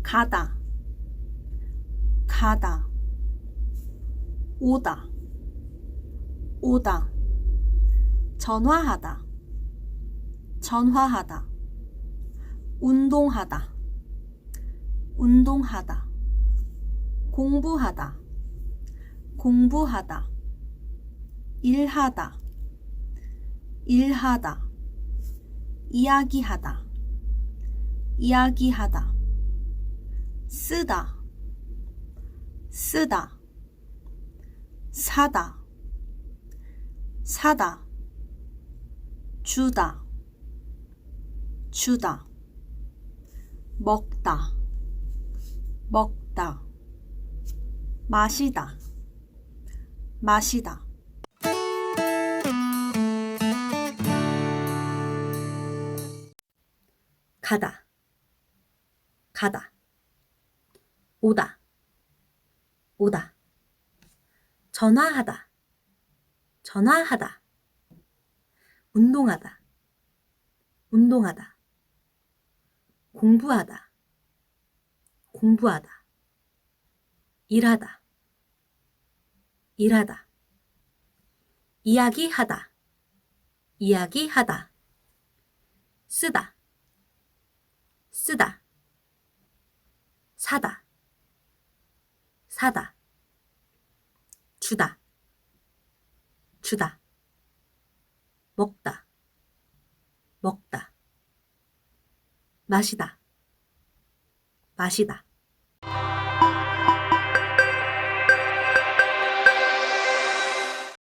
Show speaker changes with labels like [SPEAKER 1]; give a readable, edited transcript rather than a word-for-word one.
[SPEAKER 1] 가다, 가다. 오다, 오다. 전화하다, 전화하다. 운동하다, 운동하다. 공부하다, 공부하다. 일하다, 일하다. 이야기하다, 이야기하다. 쓰다, 쓰다. 사다, 사다. 주다, 주다. 먹다, 먹다. 마시다, 마시다. 가다, 가다. 오다, 오다. 전화하다, 전화하다. 운동하다, 운동하다. 공부하다, 공부하다. 일하다, 일하다. 이야기하다, 이야기하다. 쓰다, 쓰다. 사다, 사다. 주다, 주다. 먹다, 먹다. 마시다, 마시다.